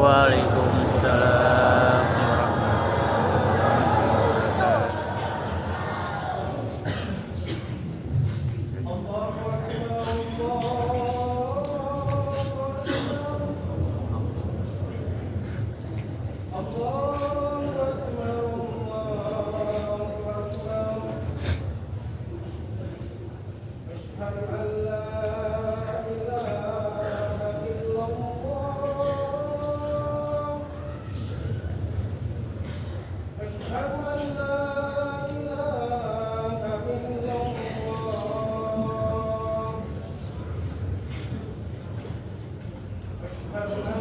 Waalaikumsalam warahmatullahi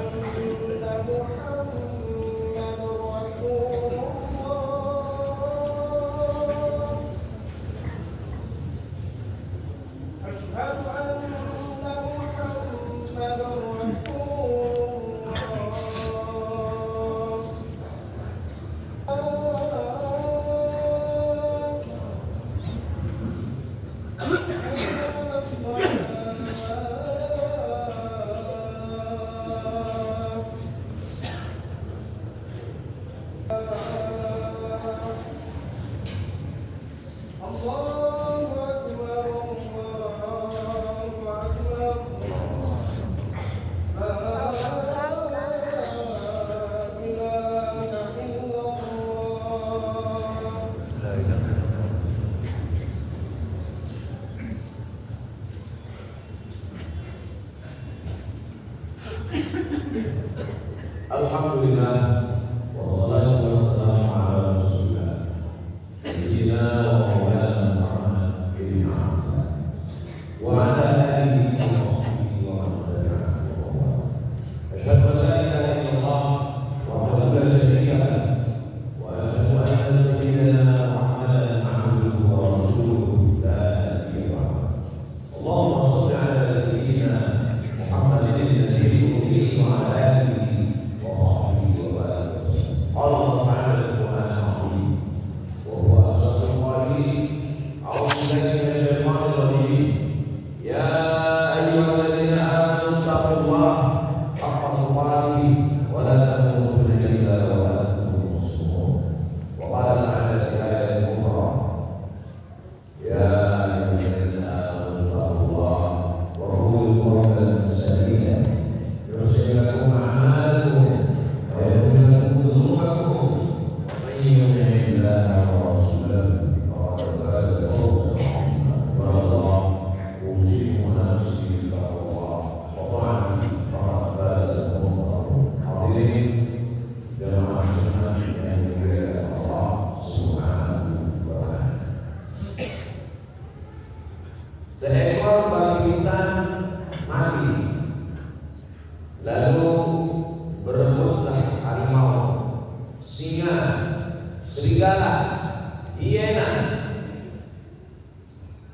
Alhamdulillah wassalatu wassalamu ala Rasulillah sayyidina wa maulana Muhammad bin Abdullah wa ala alihi wa sahbihi wa man tabi'ahum. Asyhadu an la ilaha illallah wahdahu la syarika lah wa asyhadu anna sayyidina Muhammadan abduhu wa rasuluhu la nabiyya ba'dahu. Allahumma shalli ala sayyidina Muhammadin an-nabiyil ummi wa ala alihi Allah Ta'ala Al-Quran Al-Azim wa huwa asdaqul qa'ilin a'udzu billahi minasy syaithanir rajim ya ayyuhalladzina amanu taqullaha haqqa tuqatih wa la tamutunna illa wa antum muslimun wa qala ta'ala fi ayatin ukhra ya ayyuhalladzina amanu taqullaha wa qulu qawlan sadida yuslih lakum a'malakum wa yaghfir lakum seekor babi hutan mati, lalu berebutlah harimau, singa, serigala, hiena.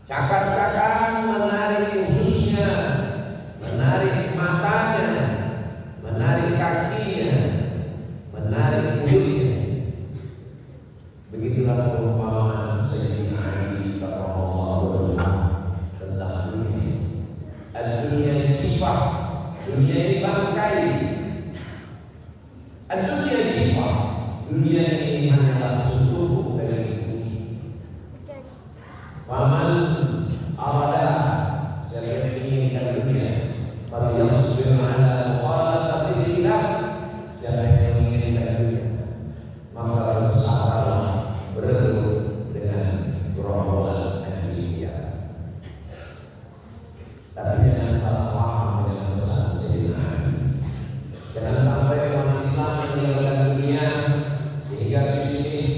Cakar-cakaran menarik ususnya, menarik matanya, menarik kakinya, menarik mulutnya. Begitulah perumpamaan Sayyidina Ali radhiyallahu anhu tentang dunia. Dunia sifat, dunia ini bangkai. Dunia sifat, dunia ini hanyalah seluruh dari usus. Paman awada siapa yang menginginkan dunia, pada yang sebenarnya mukhalafati lillah, siapa yang menginginkan dunia, maka harus sabarlah berebut dengan gerombolan manusia. Tapi jangan salah paham dengan pesan Sayyidina Ali. Jangan sampai umat Islam meninggalkan dunia sehingga bisnis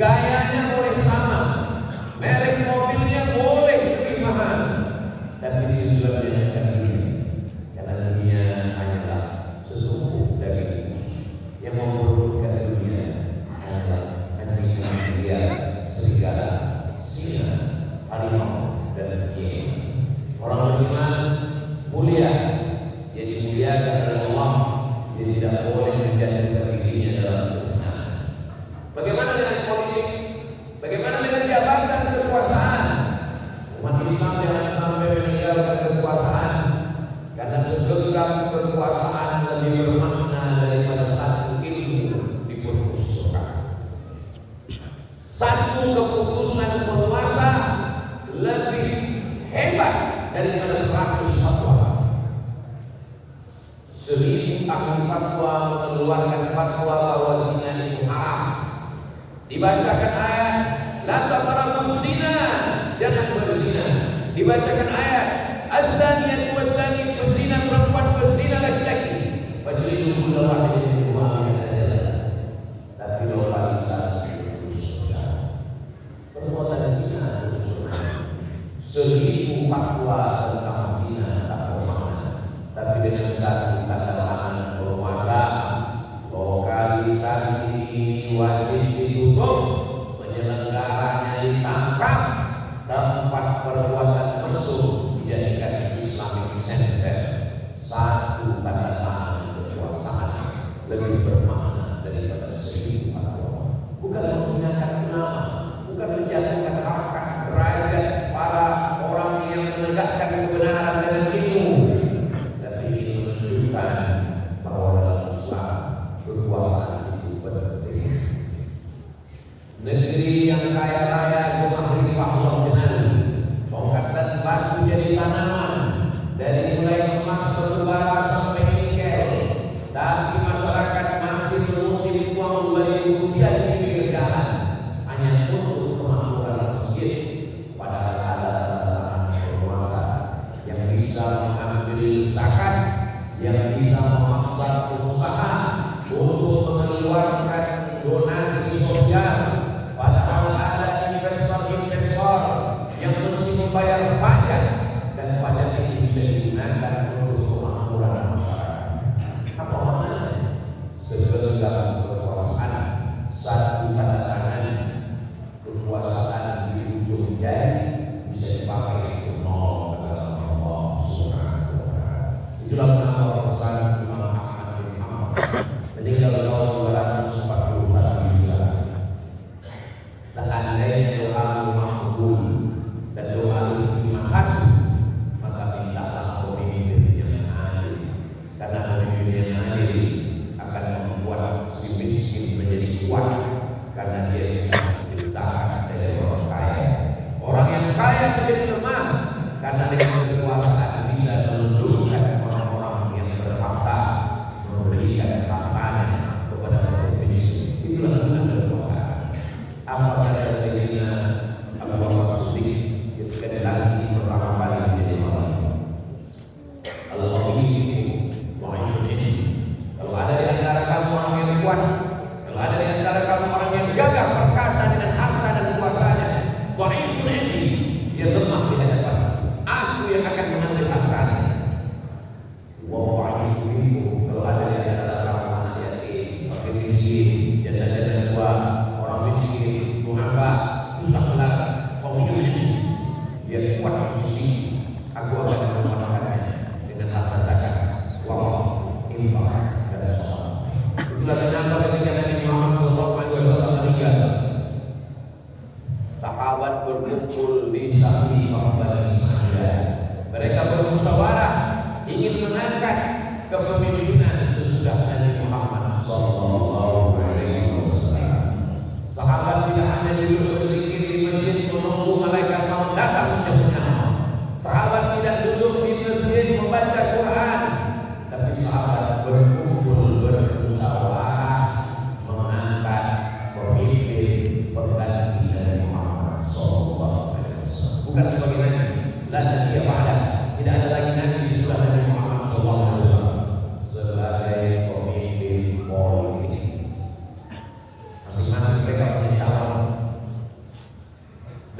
gayanya boleh sama, merek mobilnya boleh lebih mahal, tapi di dalamnya akan dunia. Karena dunia hanyalah sesuatu dari tikus yang memperebutkan dunia hanyalah anjing, manusia, serigala, singa, harimau, dan jin. Orang beriman mulia, jadi mulia karena Allah, jadi tidak boleh menjadikan dirinya dalam kekuasaan. Bagaimana dengan politik? Bagaimana dengan jabatan kekuasaan? Umat Islam jangan sampai meninggalkan kekuasaan, karena segenggam kekuasaan lebih bermakna daripada satu ilmu di perpustakaan. Satu keputusan penguasa lebih hebat daripada 100 fatwa. 1000 ahli fatwa mengeluarkan fatwa bahwa zina itu haram. Dibacakan ayat, la taqrabuz zina, jangan berzina. Dibacakan ayat, az-zaniyatu waz-zani, berzina perempuan, berzina laki-laki. Fajlidu kulla wahidin minhuma mi'ata. Tapi lokalisasi itu perbuatan zina itu 1000 fatwa tentang zina tak bermakna. Tapi dengan satu tanda tangan penguasa, lokalisasi ini wajib ditutup, penyelenggaranya ditangkap, tempat perbuatan mesum dijadikan Islamic Center. Satu tanda tangan kekuasaan lebih bermakna daripada 1000 fatwa. Bukan menggunakan nama, bukan menjatuhkan harkat derajat para orang yang menegakkan kebenaran dan ilmu, tapi ini menunjukkan bahwa dalam Islam kekuasaan itu penting. Negeri yang kaya raya kemahri Allah jenali, tongkat dan batu jadi tanaman, dari mulai emas batubara sampai nikel, tapi masyarakat masih mengutip uang Rp2.000 di pinggir jalan hanya untuk kemakmuran masjid. Padahal ada penguasa yang bisa mengambil zakat, yang bisa memaksa pengusaha untuk mengeluarkan donasi sosial. Padahal ada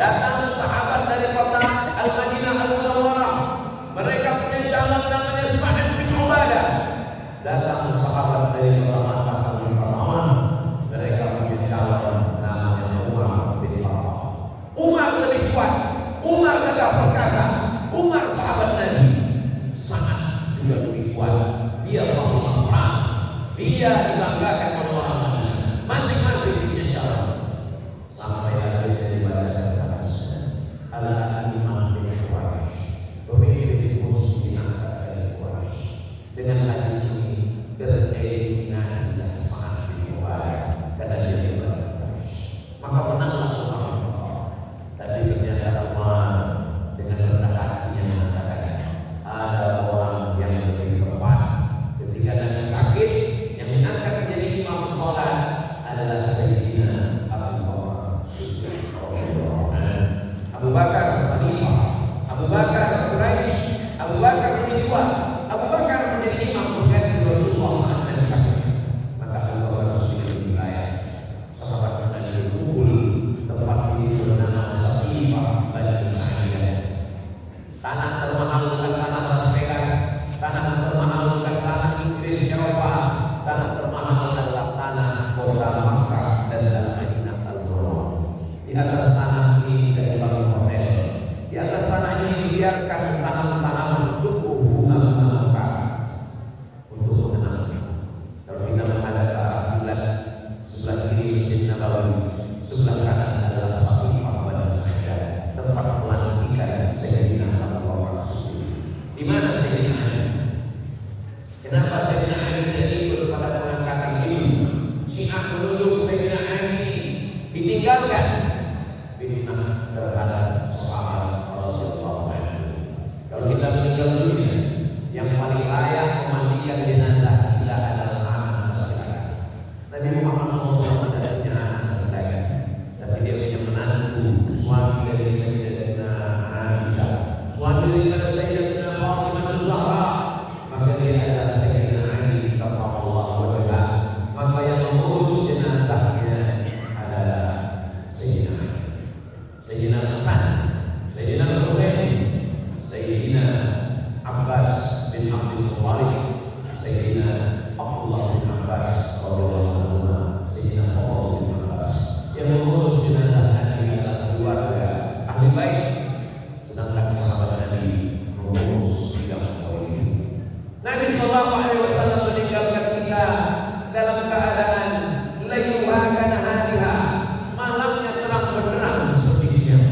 Datang sahabat dari kota Al-Madinah Al-Munawwarah. Mereka punya calon namanya Sa'ad bin Ubadah. Datang sahabat dari kota Makkah Al-Mukarramah. Mereka punya calon namanya Umar bin Khattab. Umar lebih kuat. Umar gagah perkasa. Umar sahabat Nabi. Sa'ad juga lebih kuat. Dia panglima perang. Dia dibanggakan oleh orang. Masing-masing punya calon. Sampai akhirnya dibacakan Al-Imam bin Quraisy, pemimpin muslim dari Quraisy. Dengan hadis ini tereliminasi Sa'ad bin Ubadah karena dia dari Quraisy. Maka menanglah Umar. Tapi ternyata Umar dengan rendah hatinya mengatakan ada orang yang lebih tepat ketika Nabi sakit yang mengangkat menjadi imam sholat adalah Sayyidina Abu Bakar Siddiq radhiyallahu anhu. Abu Bakar Khalifah, Abu Bakar Quraisy, Abu Bakar lebih kuat, Abu Bakar menjadi imam mengganti Rasulullah saat Nabi sakit. Maka Abu Bakar Siddiq wilayah sahabat Nabi kumpul tempat ini bernama Saqifah Bani Sa'id. Tanah termahal bukan tanah Las Vegas, tanah termahal bukan tanah Inggris Eropa, tanah termahal adalah tanah kota Makkah dan Al-Madinah Al-Munawwarah. Di atas tanah ini tidak dibangun hotel. Di atas tanah ini dibiarkan tanaman-tanaman tumbuh bunga-bunga mekar untuk menanam. Kalau kita menghadap ke arah kiblat, sebelah kiri Masjid Nabawi, sebelah kanan adalah Saqifah Bani Sa'id, tempat pelantikan Sayyidina Abu Bakar Siddiq. Di mana Sayyidina Ali? Kenapa Sayyidina Ali tidak ikut pada pengangkatan ini? Syiah menuduh Sayyidina Ali ditinggalkan. Fitnah terhadap sahabat Rasulullah. Kalau kita meninggal dunia, yang paling layak memandikan jenazah tidak adalah anak laki-laki. Nabi Muhammad SAW tidak punya anak laki-laki, tapi dia punya menantu, suami dari Sayyidina Aisyah, suami daripada Sayyidina Fatimah Az-Zahra. Maka dia adalah Sayyidina Ali karramallahu wajhah. Maka yang mengurus jenazahnya adalah Sayyidina Ali, Sayyidina Hasan, Sayyidina Husain, Sayyidina Abbas bin Abdul Muttalib, Sayyidina Abdullah bin Abbas radhiyallahu anhu, Sayyidina Fadl bin Abbas. Yang mengurus jenazah Nabi adalah keluarga ahli bait, sedangkan sahabat Nabi mengurus bidang politik. Nabi sallallahu alaihi wasallam meninggalkan kita dalam keadaan layluha kanahariha, malamnya terang benderang seperti siang.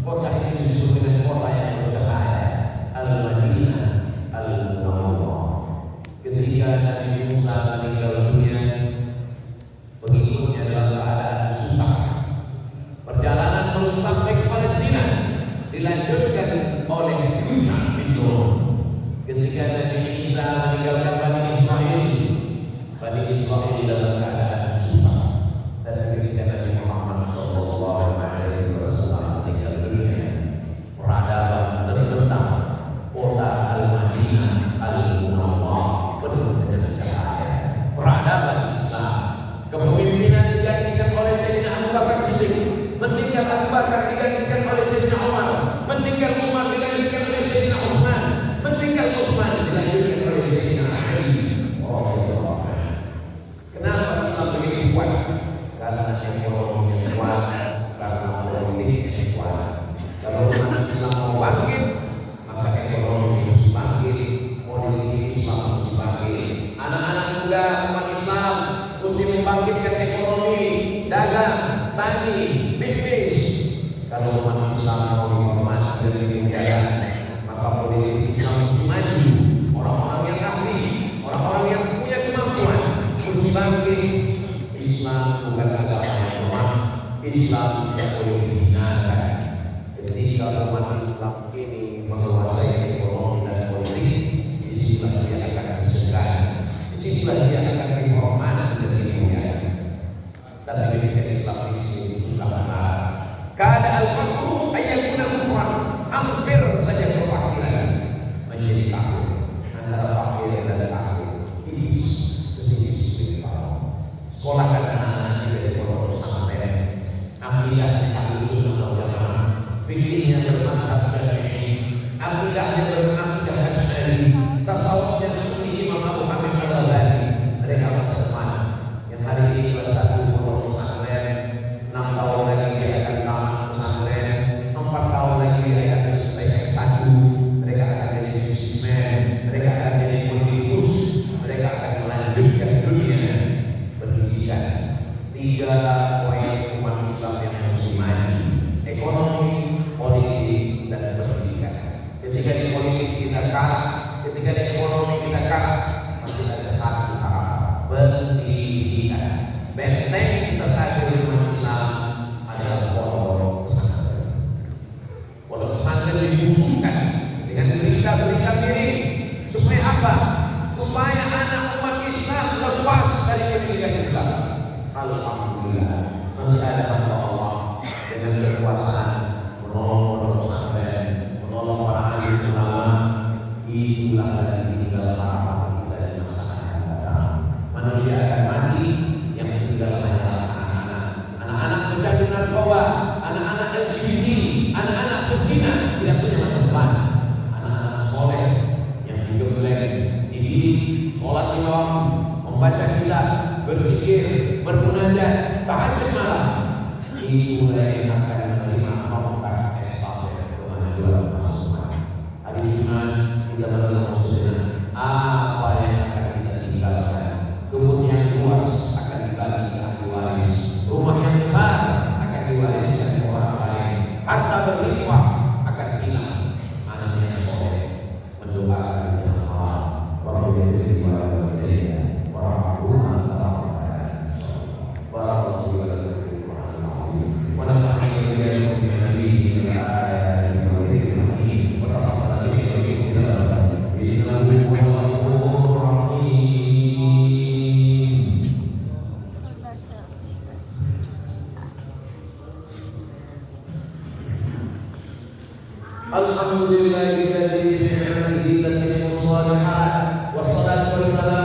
Kota ini disebut dengan kota yang bercahaya, Al-Madinah Al-Munawwarah. Ketika Nabi Musa meninggal dunia, pengikutnya dalam keadaan susah. Perjalanan belum sampai ke Palestina, dilanjutkan oleh Yusha bin Nun. Ketika Nabi Isa meninggalkan Bani Israel dalam keadaan susah. Dan ketika Nabi Muhammad SAW meninggal dunia, peradaban terbentang kota Al-Madinah Al-Munawwarah penuh dengan cahaya. Peradaban Islam, kepemimpinan digantikan oleh Sayyidina Abu Bakar Siddiq, meninggal Abu Bakar digantikan oleh Sayyidina Umar, meninggal Umar digantikan oleh Sayyidina Utsman, meninggal Utsman dilanjutkan oleh Sayyidina Ali. Kenapa Islam begitu kuat? Karena ekonomi yang kuat, karena politik yang kuat. Kalau umat Islam mau bangkit, maka ekonomi harus bangkit, politik Islam harus bangkit. Anak-anak muda umat Islam mesti membangkitkan ekonomi, dagang, tani, bisnis. Kalau umat Islam mau dihormati dan dimuliakan, maka politik Islam mesti maju. Orang-orang yang ahli, orang-orang yang punya kemampuan mesti bangkit. Islam bukan agama yang lemah. Islam tidak boleh dihinakan. Ketika umat Islam ini menguasai ekonomi dan politik, disitulah dia akan disegani, disitulah dia akan dihormati dan dimuliakan. Tapi ketika Islam di sini susah benar. Keadaan al-fakru ayyakuna kufran, hampir saja kefakiran menjadi kafir. Antara fakir dan kafir ini sesisi-sisi sekolahkan anak-anak dari pondok pesantren, akidah ahli sunnah wal jamaah tiga poin umat Islam yang mesti maju: ekonomi, politik, dan pendidikan. Ketika di politik kita kalah, ketika di ekonomi kita kalah, masih ada satu hal: pendidikan. Benteng terakhir umat Islam adalah pondok pesantren. Pondok pesantren dimusuhkan dengan berita-berita miring. Supaya apa? Supaya anak umat Islam lepas dari pendidikan Islam. Alhamdulillah, masih ada hamba Allah dengan kekuasaan menolong pondok pesantren, menolong para alim ulama. Itulah lagi tinggal harapan kita di masa akan datang. Manusia akan mati, yang tinggal hanyalah anak-anak. Anak-anak pecandu narkoba, anak-anak LGBT, anak-anak pezina tidak punya masa depan. Anak-anak soleh yang hidup lagi, dididik, sholat lima waktu, membaca kitab, berzikir, bermunajat, tahajud malam. Itulah yang akan menerima tongkat estafet kemajuan masuk. Hari Jumat kita menerima maksudnya apa yang akan kita tinggalkan. Kebun yang luas akan dibagi ke ahli waris, rumah yang besar akan diwariskan ke orang lain, harta berlimpah akan hilang. Anak yang soleh mendoakan yang Allah, Rabbil Izzati wal Jalali, warahmatullahi Alhamdulillahilladzi bi ni'matihi tatimmu shalihat, wassalatu wassalamu